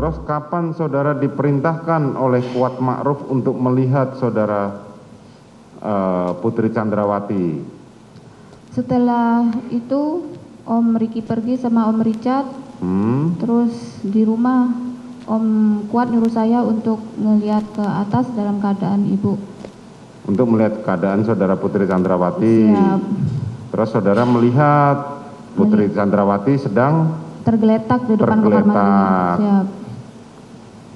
Terus kapan saudara diperintahkan oleh Kuat Ma'ruf untuk melihat saudara Putri Chandrawati? Setelah itu Om Ricky pergi sama Om Richard, terus di rumah Om Kuat nyuruh saya untuk ngelihat ke atas dalam keadaan ibu. Untuk melihat keadaan saudara Putri Chandrawati. Siap. Terus saudara melihat Putri Chandrawati sedang tergeletak di depan kamar mandi. Siap.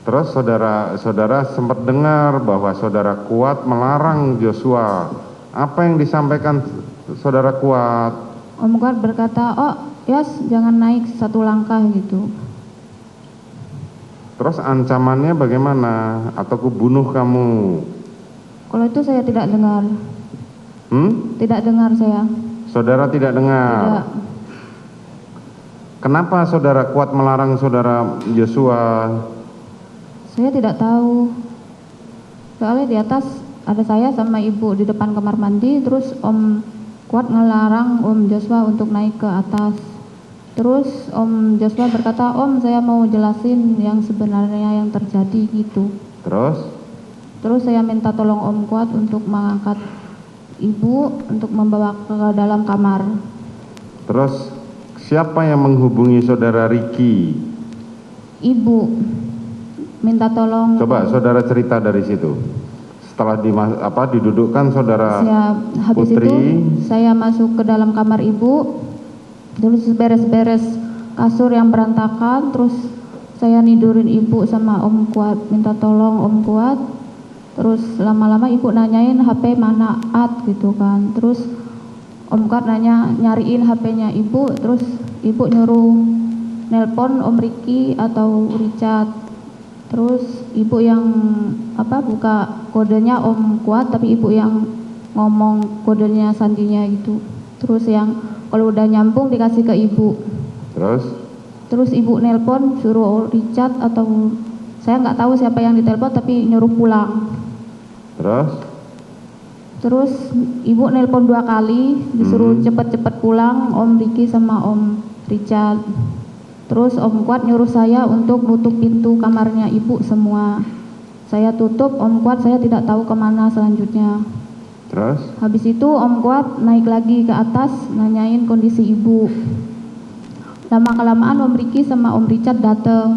Terus saudara sempat dengar bahwa saudara Kuat melarang Joshua. Apa yang disampaikan saudara Kuat? Om Kuat berkata, oh Yos jangan naik satu langkah gitu. Terus ancamannya bagaimana? Atau ku bunuh kamu? Kalau itu saya tidak dengar. Tidak dengar saya. Saudara tidak dengar? Tidak. Kenapa saudara Kuat melarang saudara Joshua? Saya tidak tahu. Soalnya di atas ada saya sama ibu di depan kamar mandi, terus Om Kuat ngelarang Om Joshua untuk naik ke atas. Terus Om Joshua berkata, Om saya mau jelasin yang sebenarnya yang terjadi gitu. Terus saya minta tolong Om Kuat untuk mengangkat ibu untuk membawa ke dalam kamar. Terus siapa yang menghubungi saudara Ricky? Ibu minta tolong. Coba saudara cerita dari situ. Setelah didudukkan saudara Habis Putri, itu saya masuk ke dalam kamar ibu, terus beres-beres kasur yang berantakan, terus saya nidurin ibu sama Om Kuat, minta tolong Om Kuat. Terus lama-lama ibu nanyain HP mana At gitu kan. Terus Om Kuat nyariin HP-nya ibu, terus ibu nyuruh nelpon Om Ricky atau Richard. Terus ibu yang buka kodenya Om Kuat, tapi ibu yang ngomong kodenya sandinya gitu. Terus yang kalau udah nyambung dikasih ke ibu. Terus ibu nelpon suruh Richard atau saya nggak tahu siapa yang ditelepon, tapi nyuruh pulang. Terus ibu nelpon 2 kali, disuruh cepet-cepet pulang Om Ricky sama Om Richard. Terus Om Kuat nyuruh saya untuk nutup pintu kamarnya ibu semua. Saya tutup, Om Kuat saya tidak tahu kemana selanjutnya. Habis itu Om Kuat naik lagi ke atas nanyain kondisi ibu. Lama-kelamaan Om Ricky sama Om Richard datang.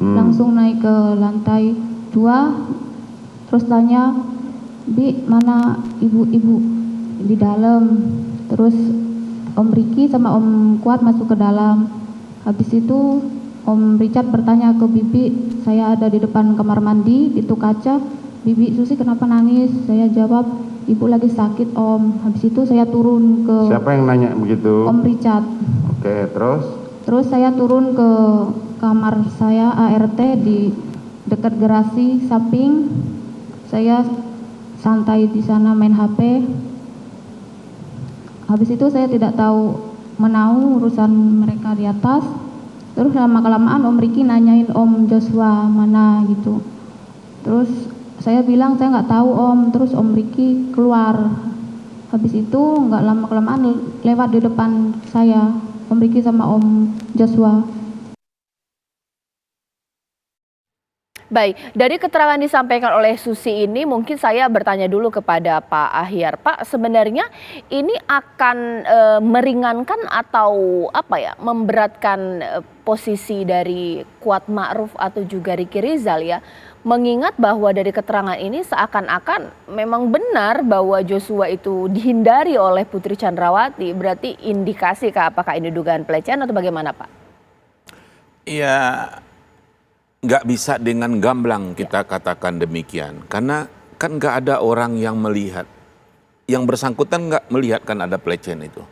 Langsung naik ke lantai 2. Terus tanya, Bi mana ibu-ibu? Di dalam. Terus Om Ricky sama Om Kuat masuk ke dalam. Habis itu Om Richard bertanya ke Bibi, saya ada di depan kamar mandi, itu kaca, Bibi Susi kenapa nangis? Saya jawab, ibu lagi sakit Om. Habis itu saya turun ke... Siapa yang nanya begitu? Om Richard. Oke, terus? Terus saya turun ke kamar saya ART di dekat garasi samping. Saya santai di sana main HP. Habis itu saya tidak tahu urusan mereka di atas. Terus lama-kelamaan Om Ricky nanyain Om Joshua mana gitu. Terus saya bilang saya nggak tahu Om. Terus Om Ricky keluar. Habis itu nggak lama-kelamaan lewat di depan saya Om Ricky sama Om Joshua. Baik, dari keterangan disampaikan oleh Susi ini mungkin saya bertanya dulu kepada Pak Ahyar. Pak, sebenarnya ini akan meringankan atau memberatkan posisi dari Kuat Ma'ruf atau juga Ricky Rizal ya? Mengingat bahwa dari keterangan ini seakan-akan memang benar bahwa Joshua itu dihindari oleh Putri Chandrawati. Berarti indikasi apakah ini dugaan pelecehan atau bagaimana Pak? Iya. Nggak bisa dengan gamblang kita katakan demikian. Karena kan nggak ada orang yang melihat. Yang bersangkutan nggak melihat kan ada pelecehan itu.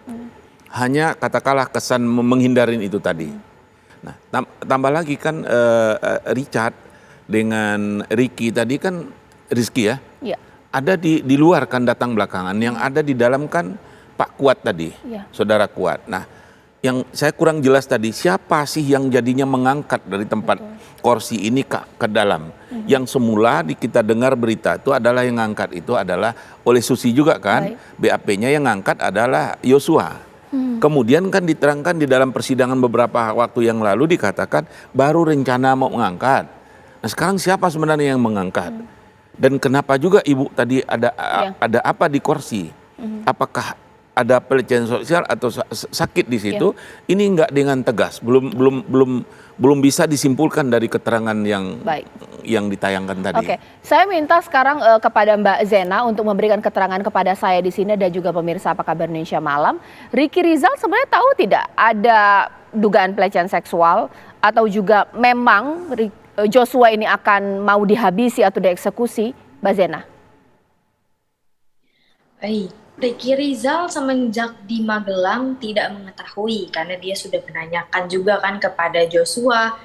Hanya katakanlah kesan menghindarin itu tadi. Nah, tambah lagi kan Richard dengan Ricky tadi kan Rizky ya. Ada di luar kan datang belakangan. Yang ada di dalam kan Pak Kuat tadi, saudara Kuat. Nah, yang saya kurang jelas tadi, siapa sih yang jadinya mengangkat dari tempat kursi ini ke dalam? Yang semula kita dengar berita itu adalah yang ngangkat itu adalah oleh Susi juga kan, BAP-nya yang ngangkat adalah Joshua. Kemudian kan diterangkan di dalam persidangan beberapa waktu yang lalu dikatakan baru rencana mau mengangkat. Nah sekarang siapa sebenarnya yang mengangkat? Dan kenapa juga ibu tadi ada apa di kursi? Apakah ada pelecehan sosial atau sakit di situ? Ini enggak dengan tegas, belum bisa disimpulkan dari keterangan yang ditayangkan tadi. Oke, saya minta sekarang kepada Mbak Zena untuk memberikan keterangan kepada saya di sini dan juga pemirsa Apa Kabar Indonesia Malam. Ricky Rizal sebenarnya tahu tidak ada dugaan pelecehan seksual atau juga memang Joshua ini akan mau dihabisi atau dieksekusi, Mbak Zena? Baik, Ricky Rizal semenjak di Magelang tidak mengetahui karena dia sudah menanyakan juga kan kepada Joshua.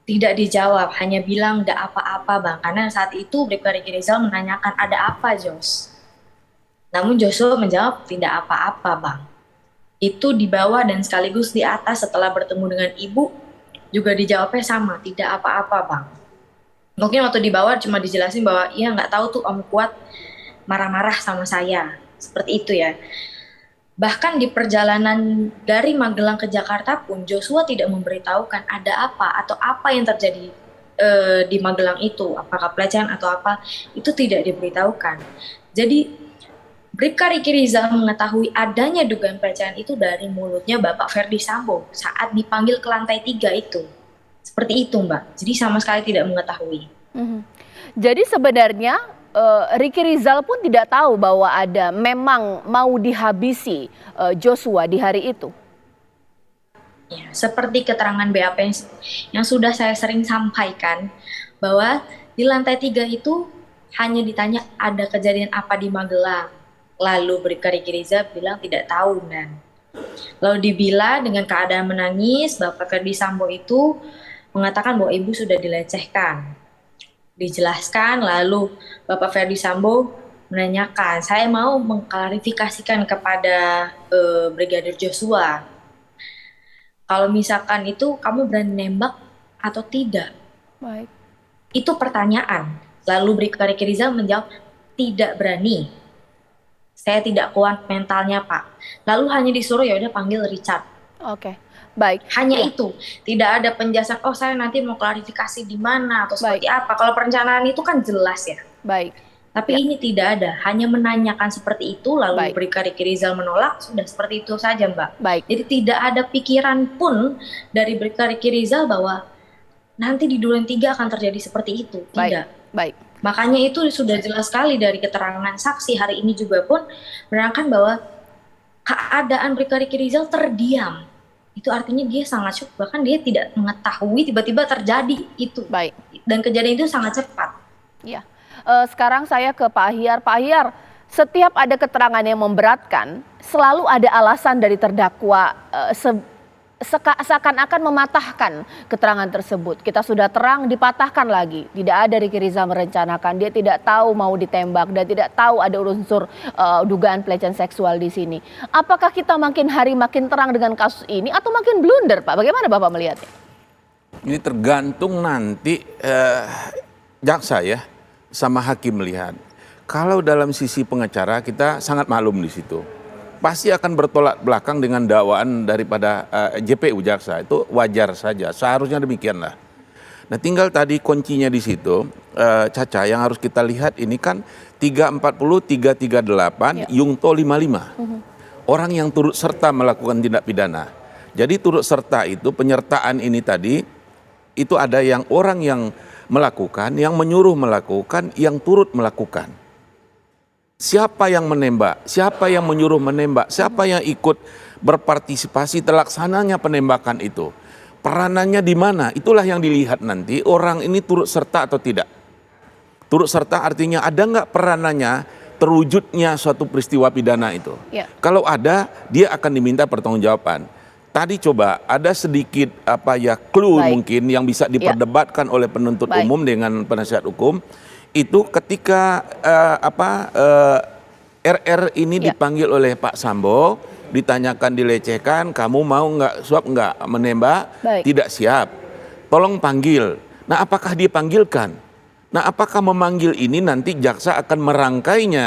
Tidak dijawab, hanya bilang enggak apa-apa bang. Karena saat itu Bribka Ricky Rizal menanyakan ada apa Jos. Namun Joshua menjawab tidak apa-apa bang. Itu di bawah dan sekaligus di atas setelah bertemu dengan ibu juga dijawabnya sama, tidak apa-apa bang. Mungkin waktu di bawah cuma dijelasin bahwa iya nggak tahu tuh Om Kuat marah-marah sama saya. Seperti itu ya. Bahkan di perjalanan dari Magelang ke Jakarta pun Joshua tidak memberitahukan ada apa atau apa yang terjadi di Magelang itu, apakah pelecehan atau apa, itu tidak diberitahukan. Jadi Bribka Ricky Rizal mengetahui adanya dugaan pelecehan itu dari mulutnya Bapak Ferdy Sambo saat dipanggil ke lantai 3 itu. Seperti itu Mbak, jadi sama sekali tidak mengetahui. Jadi sebenarnya Ricky Rizal pun tidak tahu bahwa ada memang mau dihabisi Joshua di hari itu. Ya, seperti keterangan BAP yang sudah saya sering sampaikan bahwa di lantai 3 itu hanya ditanya ada kejadian apa di Magelang. Lalu Bribka Ricky Rizal bilang tidak tahu dan lalu dibilang dengan keadaan menangis Bapak Ferdy Sambo itu mengatakan bahwa ibu sudah dilecehkan. Dijelaskan, lalu Bapak Ferdy Sambo menanyakan, saya mau mengklarifikasikan kepada Brigadir Joshua, kalau misalkan itu kamu berani nembak atau tidak? Baik. Itu pertanyaan. Lalu Bribka Ricky Rizal menjawab, tidak berani. Saya tidak kuat mentalnya Pak. Lalu hanya disuruh ya udah panggil Richard. Oke. Baik. Hanya itu, tidak ada penjelasan. Oh, saya nanti mau klarifikasi di mana atau seperti apa. Kalau perencanaan itu kan jelas ya. Baik. Tapi ini tidak ada, hanya menanyakan seperti itu. Lalu Bribka Ricky Rizal menolak, sudah seperti itu saja, Mbak. Baik. Jadi tidak ada pikiran pun dari Bribka Ricky Rizal bahwa nanti di Duren 3 akan terjadi seperti itu. Tidak. Baik. Makanya itu sudah jelas sekali dari keterangan saksi hari ini juga pun menerangkan bahwa keadaan Bribka Ricky Rizal terdiam. Itu artinya dia sangat syok, bahkan dia tidak mengetahui tiba-tiba terjadi itu. Baik. Dan kejadian itu sangat cepat. Iya. Sekarang saya ke Pak Ahyar. Pak Ahyar, setiap ada keterangan yang memberatkan, selalu ada alasan dari terdakwa seakan-akan mematahkan keterangan tersebut. Kita sudah terang dipatahkan lagi. Tidak ada Ricky Rizal merencanakan, dia tidak tahu mau ditembak dan tidak tahu ada unsur dugaan pelecehan seksual di sini. Apakah kita makin hari makin terang dengan kasus ini atau makin blunder, Pak? Bagaimana Bapak melihatnya? Ini tergantung nanti jaksa ya sama hakim melihat. Kalau dalam sisi pengacara kita sangat maklum di situ. Pasti akan bertolak belakang dengan dakwaan daripada JPU jaksa, itu wajar saja, seharusnya demikianlah. Nah tinggal tadi kuncinya di situ, Caca, yang harus kita lihat ini kan 340, 338, Yungto 55. Orang yang turut serta melakukan tindak pidana. Jadi turut serta itu penyertaan ini tadi, itu ada yang orang yang melakukan, yang menyuruh melakukan, yang turut melakukan. Siapa yang menembak, siapa yang menyuruh menembak, siapa yang ikut berpartisipasi terlaksananya penembakan itu. Peranannya di mana, itulah yang dilihat nanti orang ini turut serta atau tidak. Turut serta artinya ada nggak peranannya terwujudnya suatu peristiwa pidana itu. Kalau ada, dia akan diminta pertanggungjawaban. Tadi coba ada sedikit clue mungkin yang bisa diperdebatkan oleh penuntut umum dengan penasihat hukum. Itu ketika RR ini dipanggil oleh Pak Sambo, ditanyakan dilecehkan, kamu mau nggak suap nggak menembak? Tidak siap. Tolong panggil. Nah apakah dipanggilkan? Nah apakah memanggil ini nanti jaksa akan merangkainya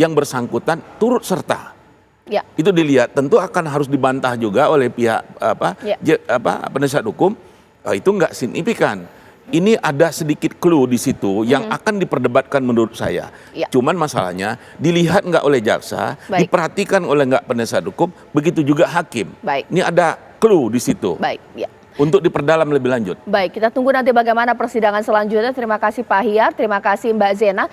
yang bersangkutan turut serta? Ya. Itu dilihat, tentu akan harus dibantah juga oleh pihak Ya. penasihat hukum. Itu nggak signifikan. Ini ada sedikit clue di situ yang akan diperdebatkan menurut saya. Ya. Cuman masalahnya dilihat nggak oleh jaksa, Baik. diperhatikan oleh nggak penasihat hukum, begitu juga hakim. Baik. Ini ada clue di situ Baik, ya. untuk diperdalam lebih lanjut. Baik, kita tunggu nanti bagaimana persidangan selanjutnya. Terima kasih Pak Ahyar, terima kasih Mbak Zena.